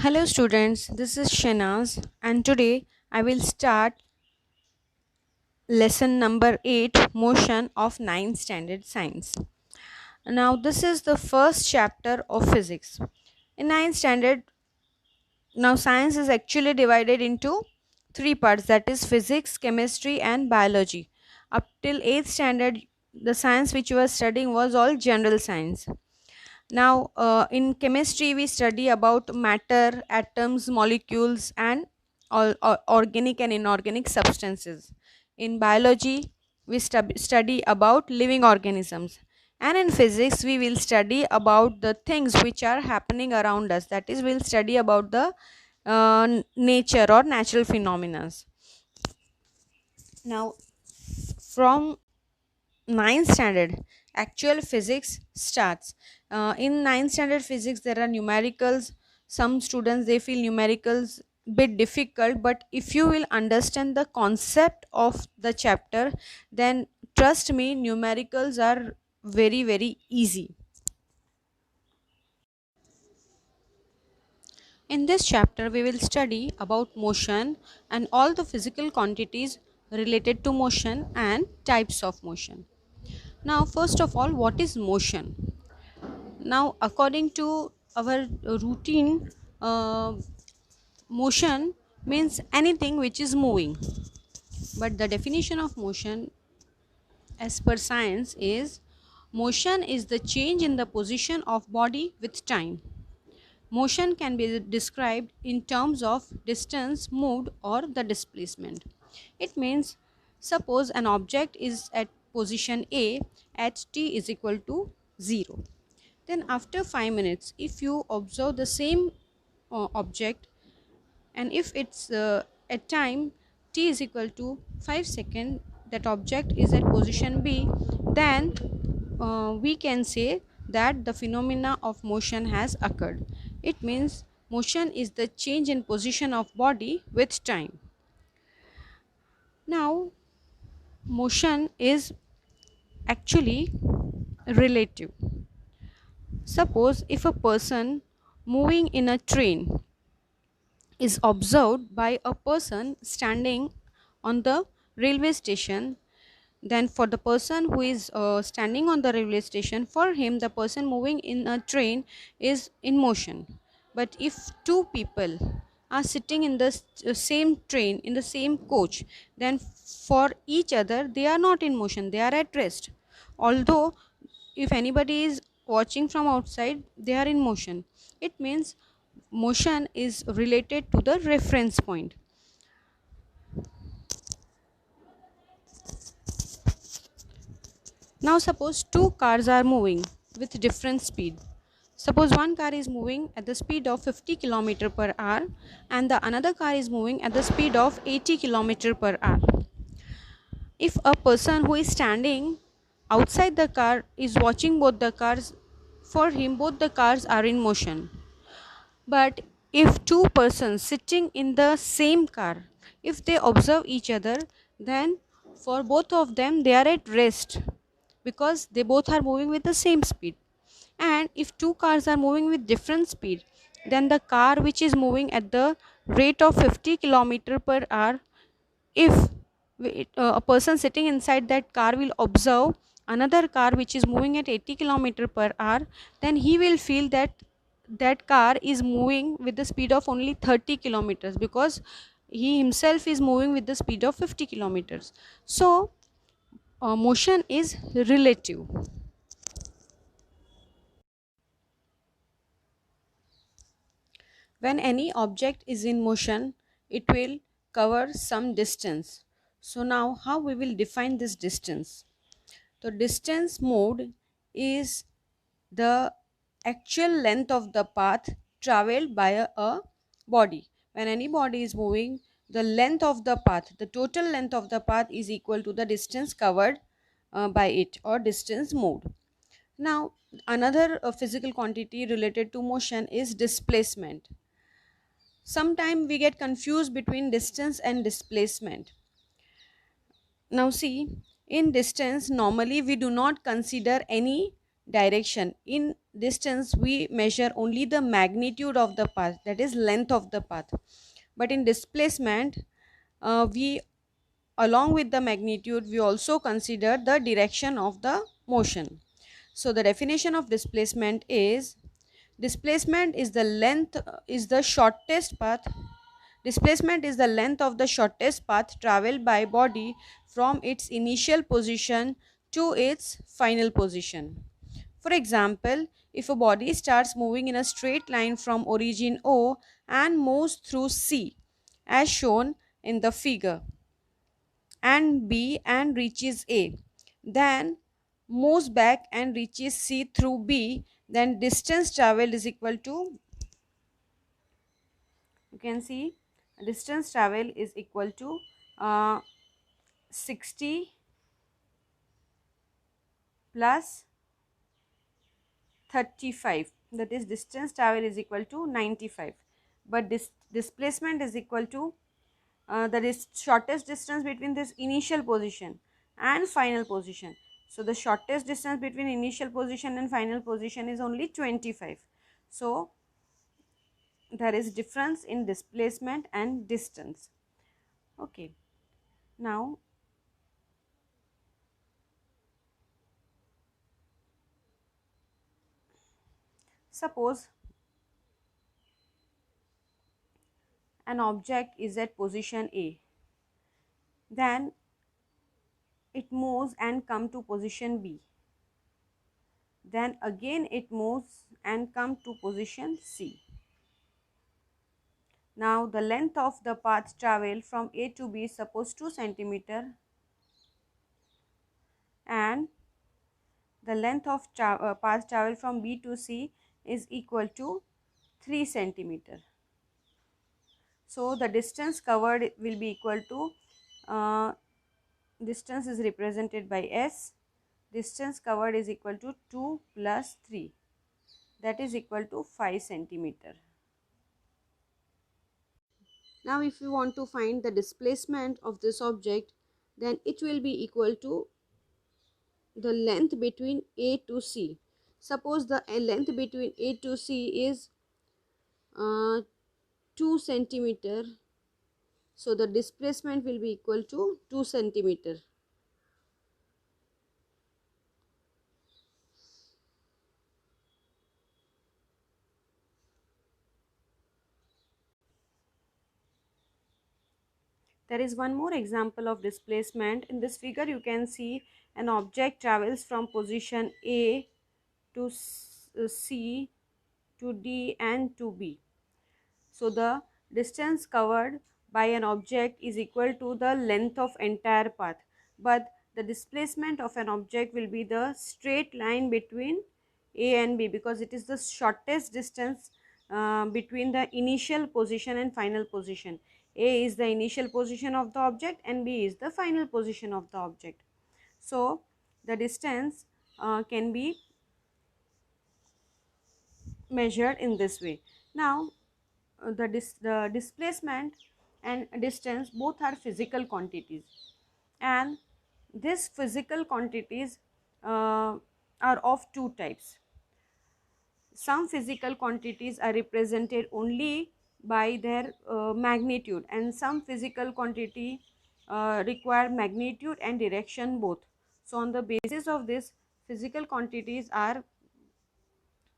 Hello students, this is Shanaz and today I will start lesson number 8 motion of 9th standard science. Now this is the first chapter of physics. In 9th standard, now science is actually divided into three parts, that is physics, chemistry and biology. Up till 8th standard the science which you were studying was all general science. Now, in chemistry, we study about matter, atoms, molecules, and all organic and inorganic substances. In biology, we study about living organisms. And in physics, we will study about the things which are happening around us. That is, we'll study about the nature or natural phenomena. Now, from ninth standard actual physics starts. In ninth standard physics there are numericals. Some students they feel numericals bit difficult, but if you will understand the concept of the chapter, then trust me, numericals are very easy. In this chapter we will study about motion and all the physical quantities related to motion and types of motion. Now first of all, what is motion? Now, according to our routine, motion means anything which is moving. But the definition of motion, as per science, is motion is the change in the position of body with time. Motion can be described in terms of distance moved or the displacement. It means, suppose an object is at position A at t is equal to 0. Then after 5 minutes, if you observe the same object, and if it's at time t is equal to 5 seconds, that object is at position B, then we can say that the phenomena of motion has occurred. It means motion is the change in position of body with time. Now, motion is actually relative. Suppose if a person moving in a train is observed by a person standing on the railway station, then for the person who is standing on the railway station, for him the person moving in a train is in motion. But if two people are sitting in the same train, in the same coach, then for each other they are not in motion, they are at rest. Although if anybody is watching from outside, they are in motion. It means motion is related to the reference point. Now suppose two cars are moving with different speed. Suppose one car is moving at the speed of 50 km per hour and the another car is moving at the speed of 80 km per hour. If a person who is standing outside the car is watching both the cars, for him both the cars are in motion. But if two persons sitting in the same car, if they observe each other, then for both of them they are at rest, because they both are moving with the same speed. And if two cars are moving with different speed, then the car which is moving at the rate of 50 kilometer per hour, if a person sitting inside that car will observe another car which is moving at 80 kilometer per hour, then he will feel that that car is moving with the speed of only 30 kilometers, because he himself is moving with the speed of 50 kilometers. So motion is relative. When any object is in motion, it will cover some distance. So now how we will define this distance? The distance moved is the actual length of the path traveled by a body. When any body is moving, the length of the path, the total length of the path is equal to the distance covered by it, or distance moved. Now, another physical quantity related to motion is displacement. Sometimes we get confused between distance and displacement. Now see, in distance normally we do not consider any direction. In distance we measure only the magnitude of the path, that is length of the path. But in displacement, we along with the magnitude we also consider the direction of the motion. So the definition of displacement is: displacement is the length is the shortest path displacement is the length of the shortest path traveled by body from its initial position to its final position. For example, if a body starts moving in a straight line from origin O and moves through C, as shown in the figure, and B and reaches A, then moves back and reaches C through B, then distance traveled is equal to, you can see, distance travel is equal to 60 plus 35, that is distance travel is equal to 95, but this displacement is equal to shortest distance between this initial position and final position. So the shortest distance between initial position and final position is only 25. So there is difference in displacement and distance. Okay, now suppose an object is at position A, then it moves and come to position B, then again it moves and come to position C. Now the length of the path travel from A to B is suppose 2 centimeter, and the length of path travel from B to C is equal to 3 centimeter. So the distance covered will be equal to distance is represented by S. Distance covered is equal to 2 plus 3, that is equal to 5 centimeter. Now if you want to find the displacement of this object, then it will be equal to the length between A to C. Suppose the length between A to C is 2 centimeter, so the displacement will be equal to 2 centimeter. There is one more example of displacement. In this figure you can see an object travels from position A to C to D and to B. So the distance covered by an object is equal to the length of entire path, but the displacement of an object will be the straight line between A and B, because it is the shortest distance between the initial position and final position. A is the initial position of the object and B is the final position of the object. So the distance can be measured in this way. Now the displacement and distance both are physical quantities, and these physical quantities are of two types. Some physical quantities are represented only by their magnitude, and some physical quantity require magnitude and direction both. So on the basis of this, physical quantities are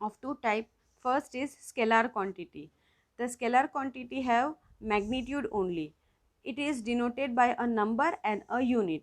of two type. First is scalar quantity. The scalar quantity have magnitude only. It is denoted by a number and a unit.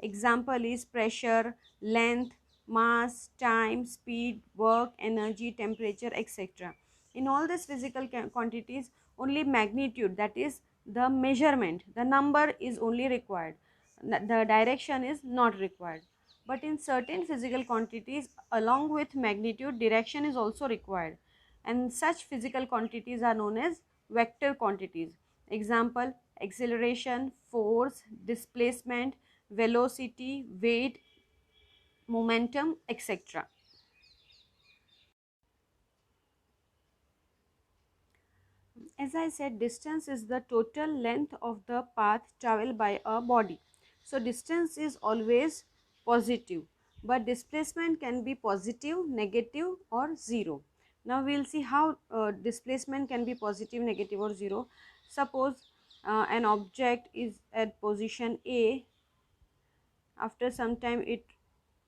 Example is pressure, length, mass, time, speed, work, energy, temperature, etc. In all these physical quantities, only magnitude, that is the measurement, the number is only required. The direction is not required. But in certain physical quantities, along with magnitude, direction is also required, and such physical quantities are known as vector quantities. Example: acceleration, force, displacement, velocity, weight, momentum, etc. As I said, distance is the total length of the path traveled by a body. So distance is always positive, but displacement can be positive, negative or 0. Now we will see how displacement can be positive, negative or 0. Suppose an object is at position A, after some time it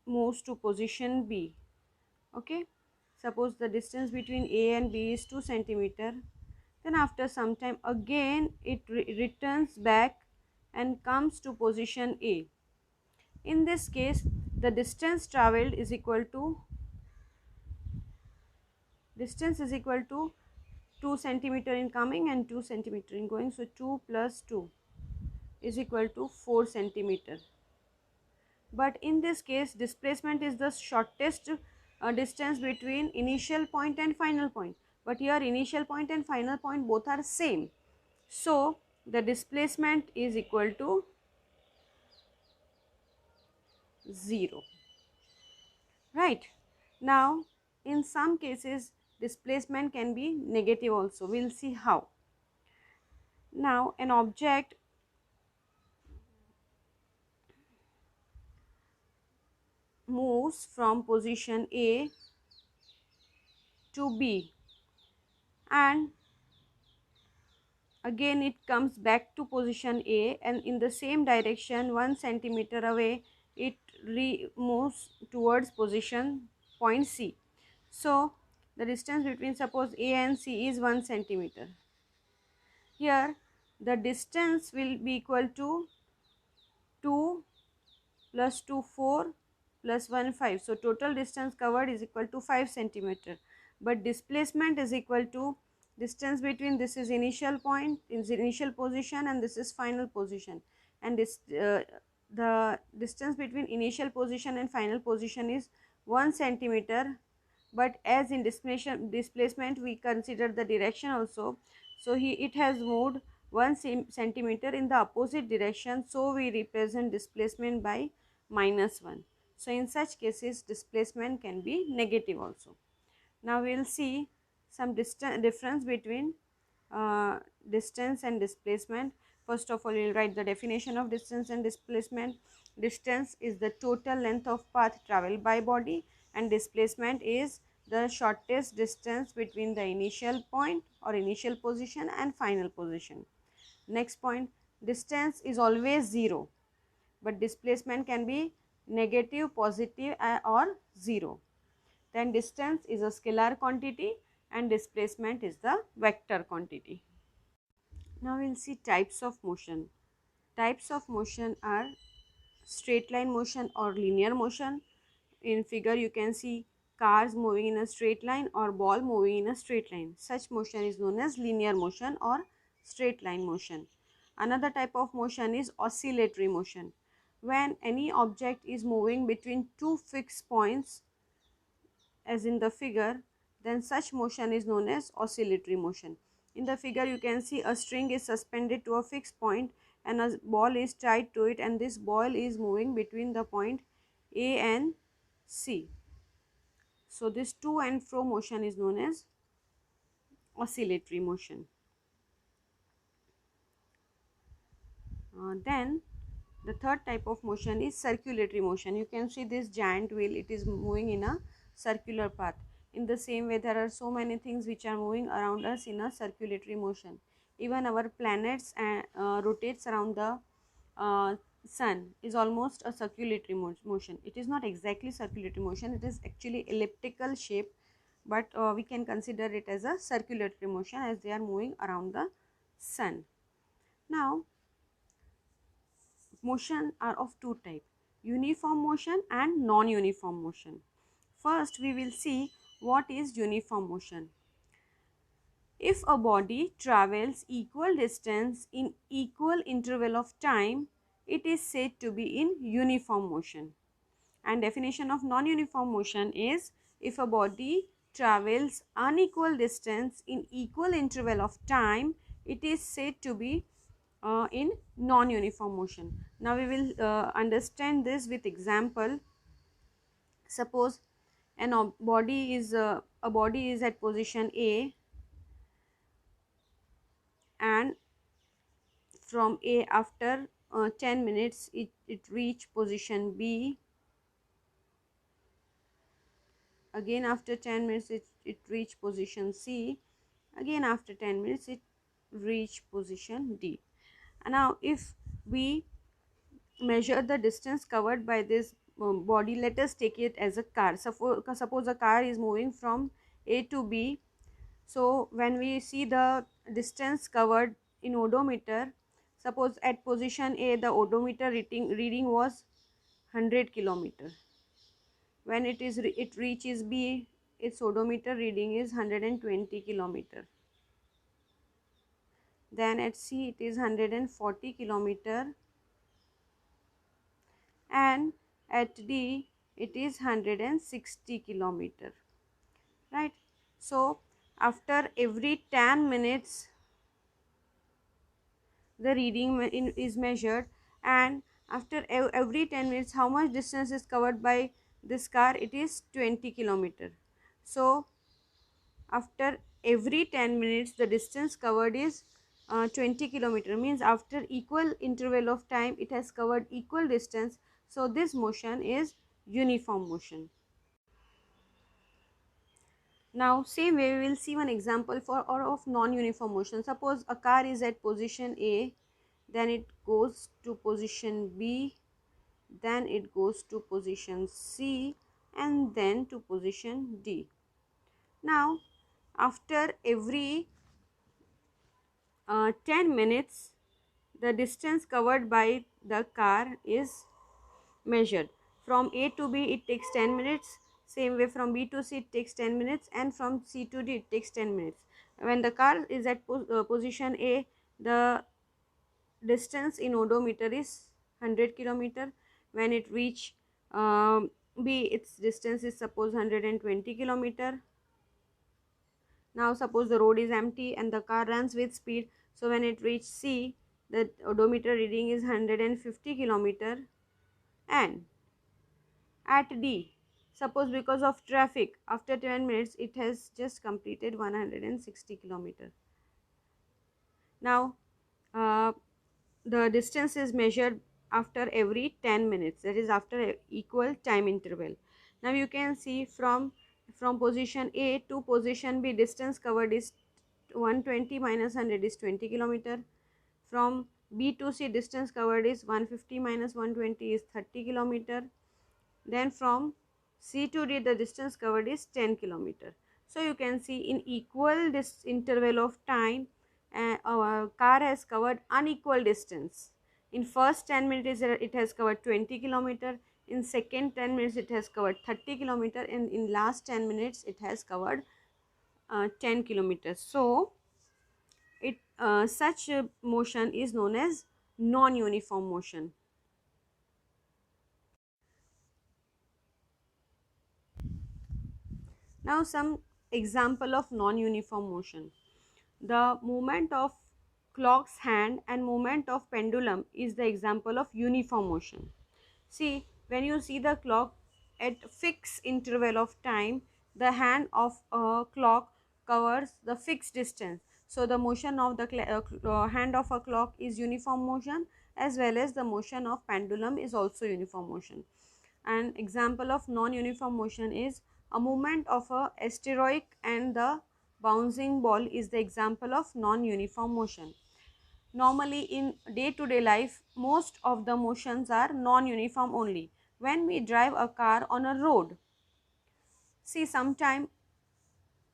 moves to position B. Okay, suppose the distance between A and B is 2 centimeter. Then after some time again it returns back and comes to position A. In this case, the distance traveled is equal to 2 centimeter in coming and 2 centimeter in going. So 2 plus 2 is equal to 4 centimeter. But in this case, displacement is the shortest distance between initial point and final point. But here initial point and final point both are same. So the displacement is equal to 0. Right. Now in some cases displacement can be negative also. We will see how. Now an object moves from position A to B and again it comes back to position A, and in the same direction 1 centimeter away it moves towards position point C. So the distance between suppose A and C is 1 centimeter. Here the distance will be equal to 2 plus 2 4 plus 1 5. So total distance covered is equal to 5 centimeter. But displacement is equal to distance between this is initial point, is initial position, and this is final position, and this the distance between initial position and final position is 1 centimeter. But as in displacement we consider the direction also, so it has moved 1 centimeter in the opposite direction, so we represent displacement by -1. So in such cases displacement can be negative also. Now we will see some difference between distance and displacement. First of all, we will write the definition of distance and displacement. Distance is the total length of path traveled by body, and displacement is the shortest distance between the initial point or initial position and final position. Next point, distance is always 0, but displacement can be negative, positive or 0. Then distance is a scalar quantity and displacement is the vector quantity. Now we will see types of motion. Types of motion are straight line motion or linear motion. In figure you can see cars moving in a straight line or ball moving in a straight line. Such motion is known as linear motion or straight line motion. Another type of motion is oscillatory motion. When any object is moving between two fixed points as in the figure, then such motion is known as oscillatory motion. In the figure you can see a string is suspended to a fixed point and a ball is tied to it, and this ball is moving between the point A and C. So this to and fro motion is known as oscillatory motion. Then the third type of motion is circulatory motion. You can see this giant wheel, it is moving in a circular path. In the same way, there are so many things which are moving around us in a circulatory motion. Even our planets rotates around the sun is almost a circulatory motion. It is not exactly circulatory motion, it is actually elliptical shape, but we can consider it as a circulatory motion as they are moving around the sun. Now motion are of two types, uniform motion and non-uniform motion. First we will see what is uniform motion. If a body travels equal distance in equal interval of time, it is said to be in uniform motion. And definition of non-uniform motion is if a body travels unequal distance in equal interval of time, it is said to be in non-uniform motion. Now we will understand this with example. Suppose a body is at position A, and from A after 10 minutes it reach position B, again after 10 minutes it reach position C, again after 10 minutes it reach position D. And now if we measure the distance covered by this body, let us take it as a car. Suppose a car is moving from A to B. So when we see the distance covered in odometer, suppose at position A the odometer reading was 100 kilometer. When it reaches B, its odometer reading is 120 kilometer. Then at C it is 140 kilometer, and at D it is 160 kilometer, right? So after every 10 minutes the reading is measured, and after every 10 minutes how much distance is covered by this car? It is 20 kilometer. So after every 10 minutes the distance covered is 20 kilometer, means after equal interval of time it has covered equal distance. So this motion is uniform motion. Now same way we will see one example for or of non-uniform motion. Suppose a car is at position A, then it goes to position B, then it goes to position C, and then to position D. Now after every 10 minutes the distance covered by the car is measured. From A to B it takes 10 minutes, same way from B to C it takes 10 minutes, and from C to D it takes 10 minutes. When the car is at position A, the distance in odometer is 100 kilometer. When it reach B, its distance is suppose 120 kilometer. Now suppose the road is empty and the car runs with speed. So when it reaches C, the odometer reading is 150 kilometer. And at D, suppose because of traffic after 10 minutes it has just completed 160 kilometer. Now the distance is measured after every 10 minutes, that is after equal time interval. Now you can see from position A to position B distance covered is 120 minus 100 is 20 kilometer. From B to C distance covered is 150 minus 120 is 30 kilometer. Then from C to D the distance covered is 10 kilometer. So you can see in equal this interval of time our car has covered unequal distance. In first 10 minutes it has covered 20 kilometer, in second 10 minutes it has covered 30 kilometer, and in last 10 minutes it has covered 10 kilometers. So it such a motion is known as non-uniform motion. Now some example of non-uniform motion. The movement of clock's hand and movement of pendulum is the example of uniform motion. See, when you see the clock at fixed interval of time, the hand of a clock covers the fixed distance. So the motion of the hand of a clock is uniform motion, as well as the motion of pendulum is also uniform motion. An example of non-uniform motion is a movement of a asteroid and the bouncing ball is the example of non-uniform motion. Normally in day-to-day life, most of the motions are non-uniform only. When we drive a car on a road, see, sometime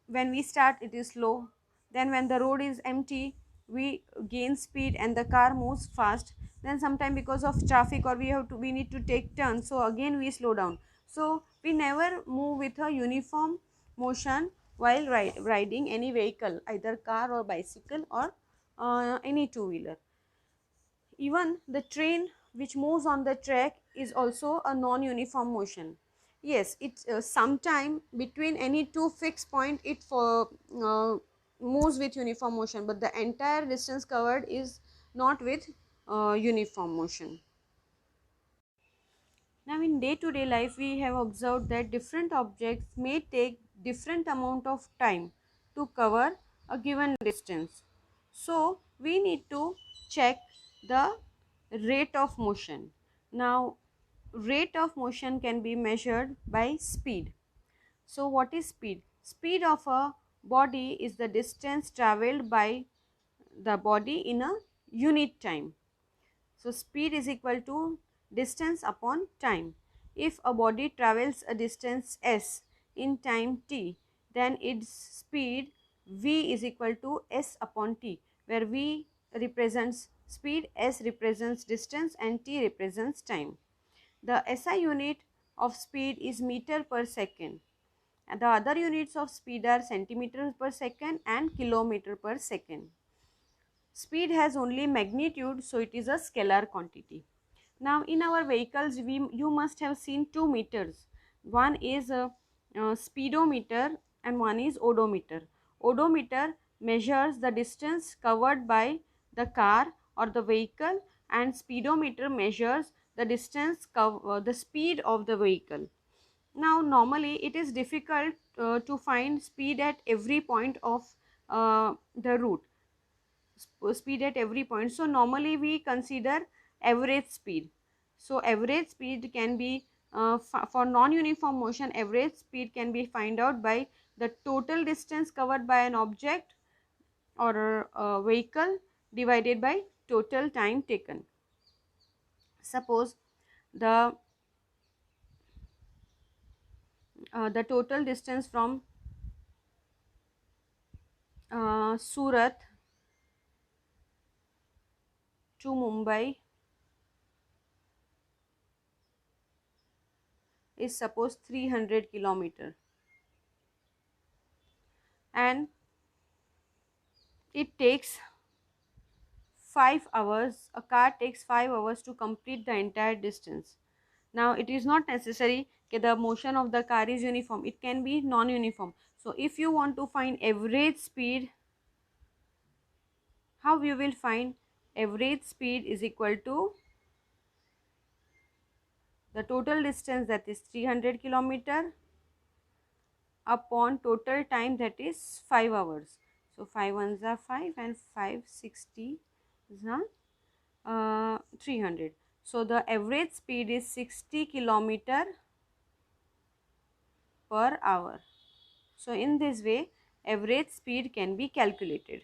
when we start it is slow, then when the road is empty we gain speed and the car moves fast, then sometime because of traffic or we need to take turns, so again we slow down. So we never move with a uniform motion while riding any vehicle, either car or bicycle or any two-wheeler. Even the train which moves on the track is also a non-uniform motion. Yes, it sometime between any two fixed point it moves with uniform motion, but the entire distance covered is not with uniform motion. Now in day-to-day life we have observed that different objects may take different amount of time to cover a given distance. So we need to check the rate of motion. Now rate of motion can be measured by speed. So what is speed? Speed of a body is the distance travelled by the body in a unit time. So speed is equal to distance upon time. If a body travels a distance s in time t, then its speed v is equal to s upon t, where v represents speed, s represents distance and t represents time. The SI unit of speed is meter per second. And the other units of speed are centimeter per second and kilometer per second. Speed has only magnitude, so it is a scalar quantity. Now in our vehicles, you must have seen two meters. One is a speedometer and one is odometer. Odometer measures the distance covered by the car or the vehicle, and speedometer measures the the speed of the vehicle. Now normally it is difficult to find speed at every point of the route, speed at every point. So normally we consider average speed. So average speed can be for non-uniform motion, average speed can be find out by the total distance covered by an object or a vehicle divided by total time taken. Suppose the total distance from Surat to Mumbai is suppose 300 kilometer, and it takes 5 hours. A car takes 5 hours to complete the entire distance. Now it is not necessary that the motion of the car is uniform, it can be non-uniform. So if you want to find average speed, how you will find? Average speed is equal to the total distance, that is 300 kilometer, upon total time, that is 5 hours. So 5 ones are 5 and 560 is 300. So the average speed is 60 kilometer per hour. So in this way average speed can be calculated.